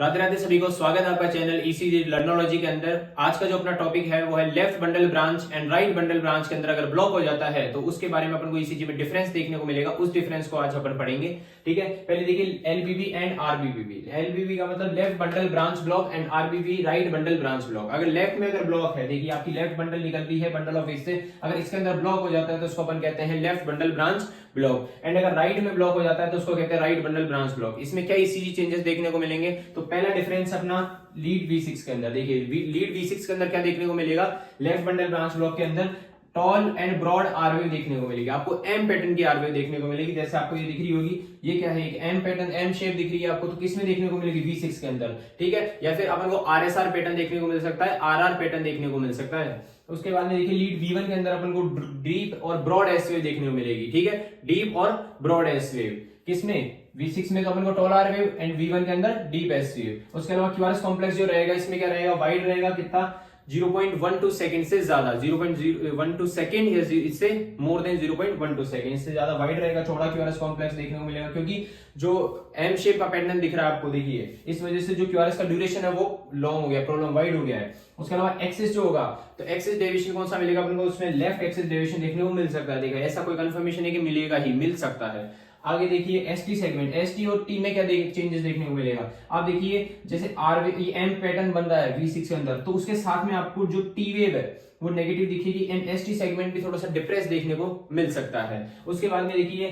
राधे राधे सभी को स्वागत है आपका चैनल ईसीजी लर्नोलॉजी के अंदर। आज का जो अपना टॉपिक है वो है left bundle branch and right bundle branch के अंदर अगर ब्लॉक हो जाता है तो उसके बारे में अपन को ईसीजी में डिफरेंस देखने को मिलेगा। उस डिफरेंस को आज अपन पढ़ेंगे। ठीक है, पहले देखिए एलबीबी एंड आरबीबी। एलबीबी का मतलब left bundle branch block and RBB right bundle branch block. अगर लेफ्ट में अगर ब्लॉक है, देखिए आपकी लेफ्ट बंडल निकल रही है बंडल ऑफ एज से, अगर इसके अंदर ब्लॉक हो जाता है तो उसको अपन कहते हैं left bundle branch block. And अगर राइट में ब्लॉक हो जाता है तो उसको कहते हैं राइट बंडल ब्रांच ब्लॉक। इसमें क्या ईसीजी चेंजेस देखने को मिलेंगे? तो पहला डिफरेंस अपना लीड V6 के अंदर, देखिए लीड V6 के अंदर क्या देखने को मिलेगा? लेफ्ट बंडल ब्रांच ब्लॉक के अंदर टॉल एंड ब्रॉड आरवेव देखने को मिलेगी। आपको एम पैटर्न की आरवेव देखने को मिलेगी। जैसे आपको ये दिख रही होगी, ये क्या है? एक एम पैटर्न, एम शेप दिख रही है आपको। तो किसमें देखने को मिलेगी? V6 के अंदर। ठीक है, या फिर अपन को आरएसआर पैटर्न देखने को मिल सकता है, आरआर पैटर्न देखने को मिल सकता है। उसके बाद में देखिए लीड V1 के अंदर अपन को डीप और ब्रॉड एस वेव देखने को मिलेगी। ठीक है, डीप और ब्रॉड एस वेव किसमें? V6 में तो अपन को toll R wave and V1 के अंदर डीप एस वेव। उसके अलावा क्यूआरएस कॉम्प्लेक्स जो रहेगा इसमें क्या रहेगा? वाइड रहेगा, कितना? 0.12 सेकंड से ज्यादा, 0.12 सेकंड या इससे मोर देन 0.12 सेकंड, इससे ज्यादा वाइड रहेगा, चौड़ा क्यूआरएस कॉम्प्लेक्स देखने को मिलेगा। क्योंकि जो एम शेप का पैटर्न दिख रहा है आपको, देखिए इस वजह से जो क्यूआरएस का ड्यूरेशन है वो लॉन्ग हो गया, प्रोलॉन्ग वाइड हो गया है। उसके अलावा एक्सिस जो होगा, तो एक्सिस डेविएशन कौन सा मिलेगा अपन को? उसमें लेफ्ट एक्सिस डेविएशन देखने को मिल सकता है। देखा, ऐसा कोई कंफर्मेशन है कि मिलेगा ही, मिल सकता है। आगे देखिए एसटी सेगमेंट, एसटी और टी में क्या चेंजेस देखने को मिलेगा? आप देखिए जैसे आर एम पैटर्न बन रहा है V6 के अंदर, तो उसके साथ में आपको जो टी वेव है वो नेगेटिव दिखेगी एंड एसटी सेगमेंट भी थोड़ा सा डिप्रेस देखने को मिल सकता है। उसके बाद में देखिए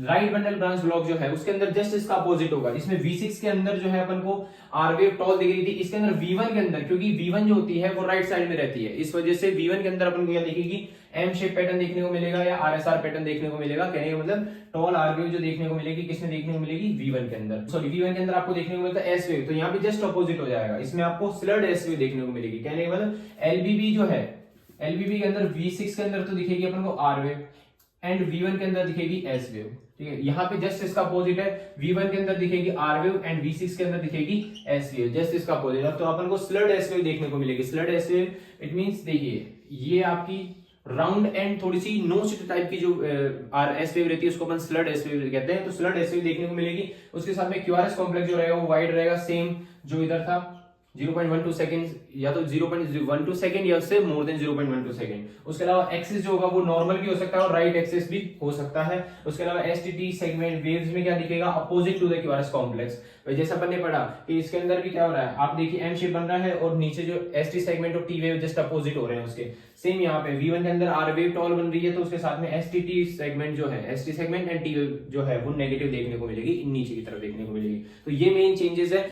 राइट बंडल ब्रांच ब्लॉक जो है उसके अंदर जस्ट इसका अपोजिट होगा। इसमें V6 के अंदर जो है अपन को आर वेव टॉल दिख रही थी, इसके अंदर V1 के अंदर, क्योंकि V1 जो होती है वो राइट साइड में रहती है, इस वजह से V1 के अंदर अपन को क्या दिखेगी? एम शेप पैटर्न देखने को मिलेगा या आरएसआर पैटर्न देखने को मिलेगा। कहने का मतलब टॉल आर वेव जो देखने को मिलेगी किसमें देखने को मिलेगी? V1 के अंदर। सॉरी, V1 के अंदर आपको देखने को मिलता है एस वेव, तो यहाँ पे जस्ट अपोजिट हो जाएगा, इसमें आपको स्लर्ड एस वेव देखने को मिलेगी। कहने का मतलब एलबीबी जो है, एलबीबी के अंदर V6 के अंदर तो दिखेगी अपन को आर वेव एंड V1 के अंदर दिखेगी एस वेव। ठीक है, यहाँ पे जस्ट इसका अपोजिट है, V1 के अंदर दिखेगी आर वेव एंड V6 के अंदर दिखेगी एस वेव, जस्ट इसका अपोजिट है। तो अपन को स्लर्ड एस वेव देखने को मिलेगी। Slurred S wave it means देखिए ये आपकी राउंड एंड थोड़ी सी नोच्ड टाइप की जो आर एस वेव रहती है उसको अपन स्लर्ड एस वेव कहते हैं। तो स्लर्ड एस वेव देखने को मिलेगी। उसके साथ में क्यूआरएस कॉम्प्लेक्स जो रहेगा वो वाइड रहेगा, सेम जो इधर था 0.12 सेकंड, या तो 0.12 सेकंड या उससे मोर देन 0.12 सेकंड। उसके अलावा एक्सिस जो होगा वो नॉर्मल भी हो सकता है और राइट एक्सिस भी हो सकता है। उसके अलावा एसटीटी सेगमेंट वेव्स में क्या दिखेगा? Opposite to the QRS complex. जैसा अपन ने पढ़ा कि इसके अंदर भी क्या हो रहा है, आप देखिए एम शेप बन रहा है और नीचे जो एसटी सेगमेंट और टी वेव जस्ट अपोजिट हो रहे हैं उसके। सेम यहाँ पे V1 के अंदर आर वेव टॉल बन रही है, तो उसके साथ में एसटीटी सेगमेंट जो है, ST segment and T wave जो है वो नेगेटिव देखने को मिलेगी, नीचे की तरफ देखने को मिलेगी। तो ये मेन चेंजेस है।